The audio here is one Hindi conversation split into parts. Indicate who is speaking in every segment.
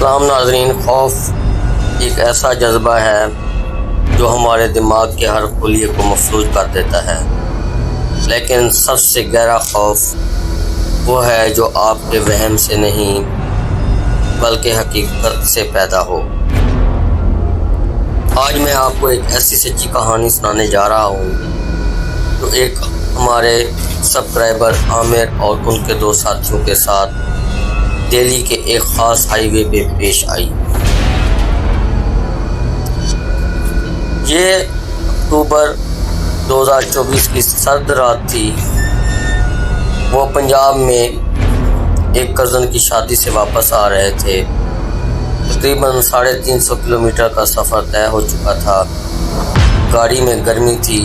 Speaker 1: सलाम नाज़रीन। खौफ एक ऐसा जज्बा है जो हमारे दिमाग के हर खुलिये को मफलूज कर देता है, लेकिन सबसे गहरा खौफ वो है जो आपके वहम से नहीं बल्कि हकीकत से पैदा हो। आज मैं आपको एक ऐसी सच्ची कहानी सुनाने जा रहा हूँ जो एक हमारे सब्सक्राइबर आमिर और उनके दो साथियों के साथ दिल्ली के एक ख़ास हाईवे पे पेश आई। ये अक्टूबर 2024 की सर्द रात थी। वो पंजाब में एक कज़न की शादी से वापस आ रहे थे। तकरीबन 350 किलोमीटर का सफ़र तय हो चुका था। गाड़ी में गर्मी थी,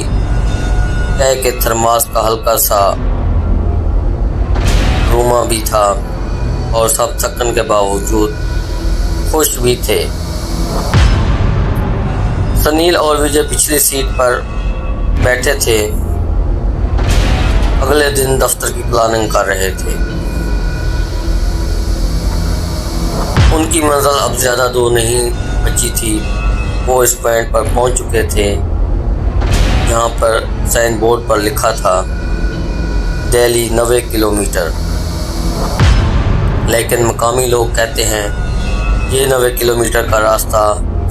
Speaker 1: चाय के थर्मास का हल्का सा रूमा भी था और सब थकन के बावजूद खुश भी थे। सनील और विजय पिछली सीट पर बैठे थे, अगले दिन दफ्तर की प्लानिंग कर रहे थे। उनकी मंजिल अब ज़्यादा दूर नहीं बची थी। वो इस पॉइंट पर पहुंच चुके थे जहां पर साइन बोर्ड पर लिखा था दिल्ली 90 किलोमीटर, लेकिन मकामी लोग कहते हैं ये 90 किलोमीटर का रास्ता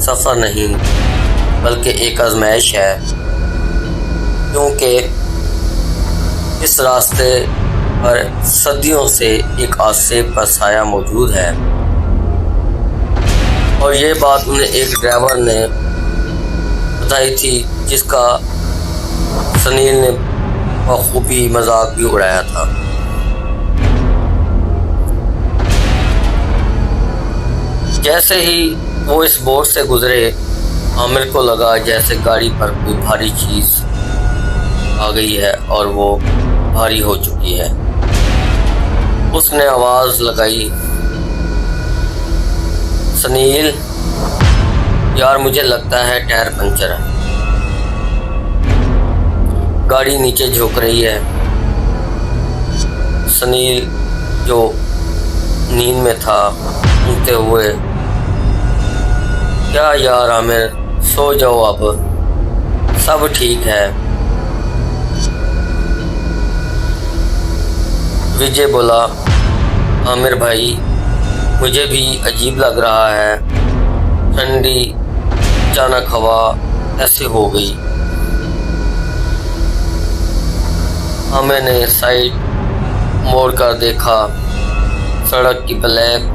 Speaker 1: सफ़र नहीं बल्कि एक आजमाइश है, क्योंकि इस रास्ते पर सदियों से एक आसेब का साया मौजूद है। और ये बात उन्हें एक ड्राइवर ने बताई थी, जिसका सनील ने बखूबी मजाक भी उड़ाया था। जैसे ही वो इस बोर्ड से गुजरे, आमिर को लगा जैसे गाड़ी पर कोई भारी चीज़ आ गई है और वो भारी हो चुकी है। उसने आवाज़ लगाई, सनील यार मुझे लगता है टायर पंचर है। गाड़ी नीचे झुक रही है। सनील जो नींद में था सुनते हुए, क्या यार आमिर सो जाओ, अब सब ठीक है। विजय बोला, आमिर भाई मुझे भी अजीब लग रहा है, ठंडी अचानक हवा ऐसे हो गई। आमिर ने साइड मोड़ कर देखा, सड़क की ब्लैक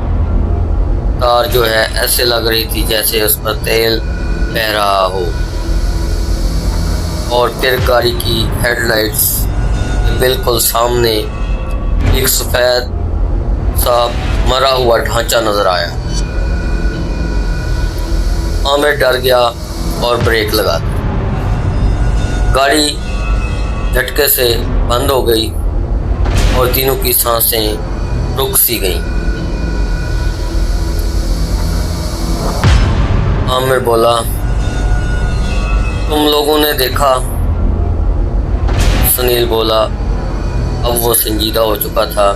Speaker 1: कार जो है ऐसे लग रही थी जैसे उस पर तेल बह रहा हो। और फिर गाड़ी की हेडलाइट्स बिल्कुल सामने एक सफ़ेद सा मरा हुआ ढांचा नजर आया। आमिर डर गया और ब्रेक लगा दी। गाड़ी झटके से बंद हो गई और तीनों की सांसें रुक सी गईं। आमिर बोला, तुम लोगों ने देखा? सुनील बोला, अब वो संजीदा हो चुका था।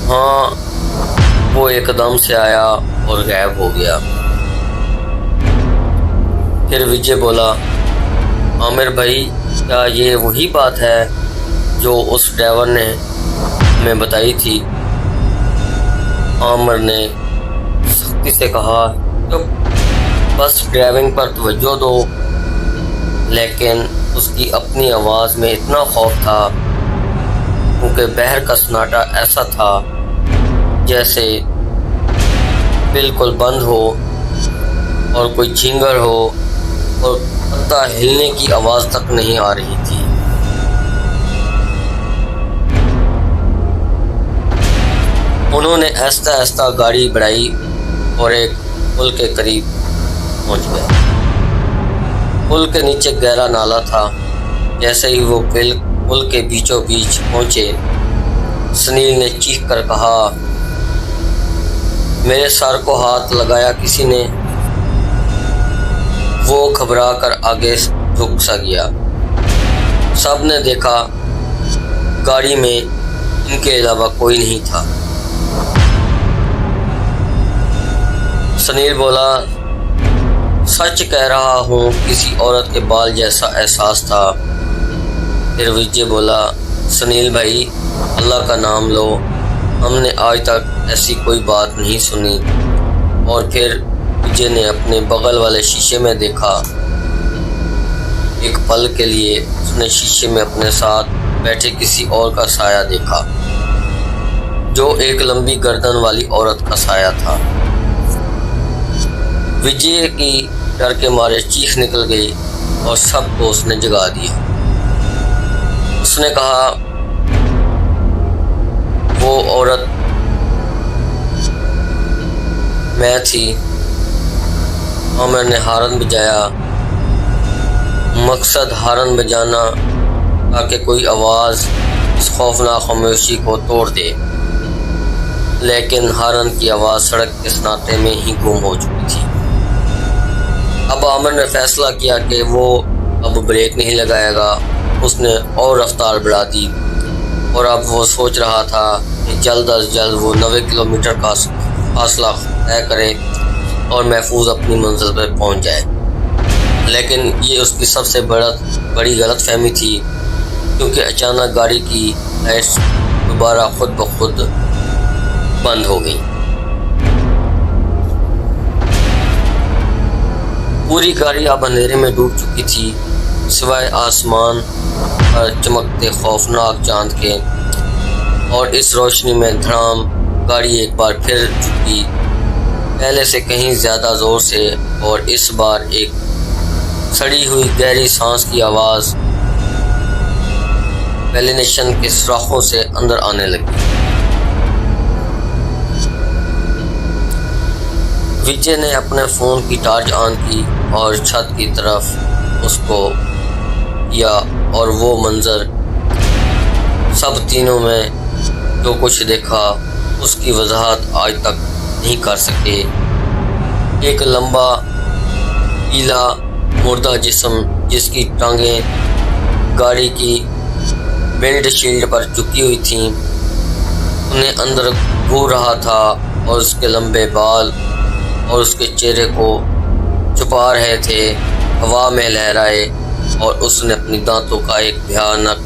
Speaker 1: हाँ, वो एकदम से आया और गायब हो गया। फिर विजय बोला, आमिर भाई क्या ये वही बात है जो उस ड्राइवर ने हमें बताई थी? आमिर ने सख्ती से कहा, तो बस ड्राइविंग पर तवज्जो दो। लेकिन उसकी अपनी आवाज़ में इतना खौफ था, क्योंकि बहर का सन्नाटा ऐसा था जैसे बिल्कुल बंद हो और कोई झिंगर हो और पत्ता हिलने की आवाज़ तक नहीं आ रही थी। उन्होंने आहिस्ता आहिस्ता गाड़ी बढ़ाई और एक पुल के करीब पहुंच गए। पुल के नीचे गहरा नाला था। जैसे ही वो पुल के बीचों बीच पहुंचे, सनील ने चीख कर कहा, मेरे सर को हाथ लगाया किसी ने। वो घबरा कर आगे झुक सा गया। सब ने देखा गाड़ी में इनके अलावा कोई नहीं था। सुनील बोला, सच कह रहा हूँ, किसी औरत के बाल जैसा एहसास था। फिर विजय बोला, सुनील भाई अल्लाह का नाम लो, हमने आज तक ऐसी कोई बात नहीं सुनी। और फिर विजय ने अपने बगल वाले शीशे में देखा। एक पल के लिए उसने शीशे में अपने साथ बैठे किसी और का साया देखा, जो एक लंबी गर्दन वाली औरत का साया था। विजय की डर के मारे चीख निकल गई और सबको उसने जगा दिया। उसने कहा, वो औरत मैं थी। आमिर ने हारन बजाया। मकसद हारन बजाना ताकि कोई आवाज़ इस खौफनाक खामोशी को तोड़ दे, लेकिन हारन की आवाज़ सड़क के सन्नाटे में ही गुम हो चुकी थी। अब आमिर ने फैसला किया कि वो अब ब्रेक नहीं लगाएगा। उसने और रफ्तार बढ़ा दी और अब वो सोच रहा था कि जल्द अज जल्द वो 90 किलोमीटर का फासला तय करे और महफूज अपनी मंजिल पर पहुंच जाए। लेकिन ये उसकी सबसे बड़ी गलतफहमी थी, क्योंकि अचानक गाड़ी की लाइट्स दोबारा खुद ब खुद बंद हो गई। पूरी गाड़ी अब अंधेरे में डूब चुकी थी, सिवाय आसमान पर चमकते खौफनाक चांद के। और इस रोशनी में धड़ाम गाड़ी एक बार फिर चुकी, पहले से कहीं ज़्यादा ज़ोर से, और इस बार एक सड़ी हुई गहरी सांस की आवाज़ वेंटिलेशन के सुराखों से अंदर आने लगी। विजय ने अपने फ़ोन की टॉर्च ऑन की और छत की तरफ उसको किया, और वो मंजर सब तीनों में जो कुछ देखा उसकी वजाहत आज तक नहीं कर सके। एक लंबा पीला मुर्दा जिस्म, जिसकी टांगें गाड़ी की विंडशील्ड पर झुकी हुई थीं, उन्हें अंदर घूर रहा था, और उसके लंबे बाल और उसके चेहरे को छुपा रहे थे, हवा में लहराए, और उसने अपनी दांतों का एक भयानक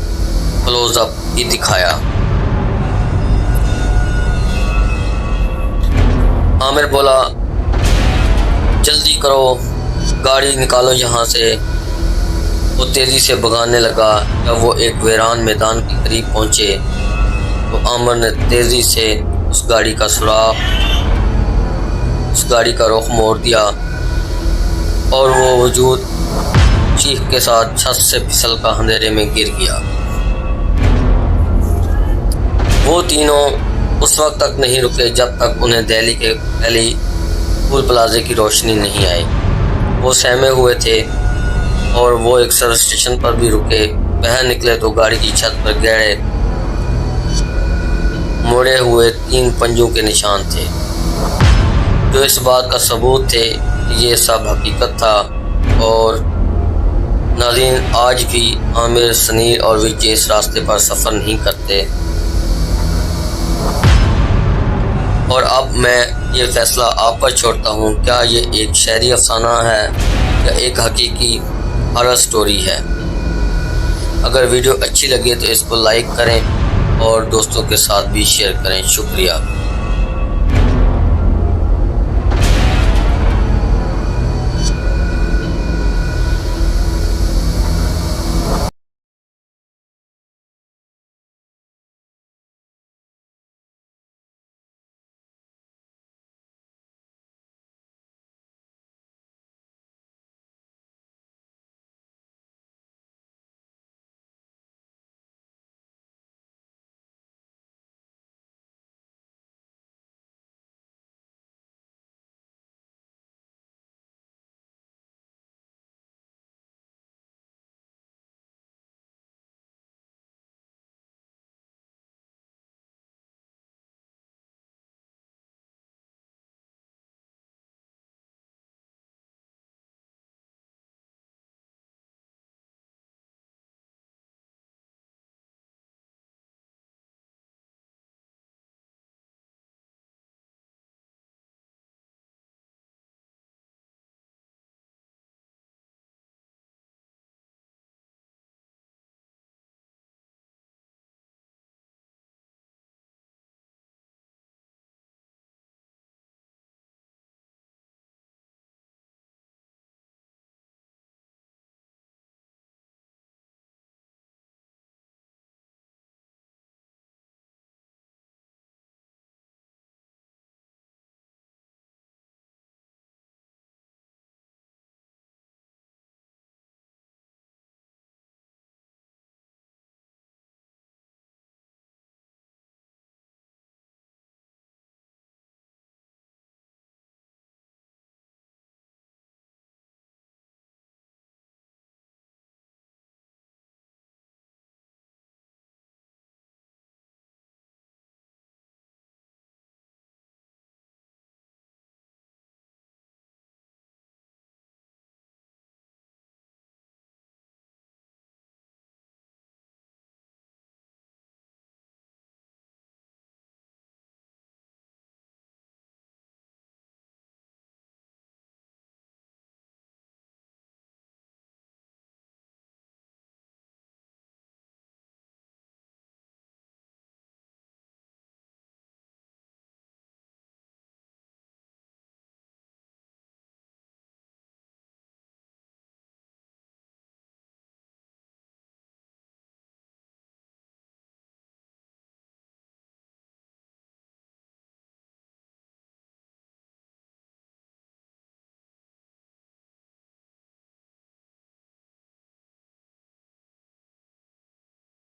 Speaker 1: क्लोजअप भी दिखाया। आमिर बोला, जल्दी करो, गाड़ी निकालो यहाँ से। वो तेज़ी से भगाने लगा। जब वो एक वीरान मैदान के करीब पहुँचे तो आमिर ने तेज़ी से उस गाड़ी का रुख मोड़ दिया, और वो वजूद चीख के साथ छत से फिसल कर अंधेरे में गिर गया। वो तीनों उस वक्त तक नहीं रुके जब तक उन्हें दिल्ली के पहली टोल प्लाजे की रोशनी नहीं आई। वो सहमे हुए थे, और वो एक सर्विस स्टेशन पर भी रुके। बाहर निकले तो गाड़ी की छत पर गहरे मुड़े हुए 3 पंजों के निशान थे, जो इस बात का सबूत थे कि ये सब हकीकत था। और नाज़रीन, आज भी आमिर, सुनील और विजय इस रास्ते पर सफ़र नहीं करते। और अब मैं ये फैसला आप पर छोड़ता हूँ, क्या ये एक शहरी अफसाना है या एक हकीकी हॉरर स्टोरी है। अगर वीडियो अच्छी लगे तो इसको लाइक करें और दोस्तों के साथ भी शेयर करें। शुक्रिया।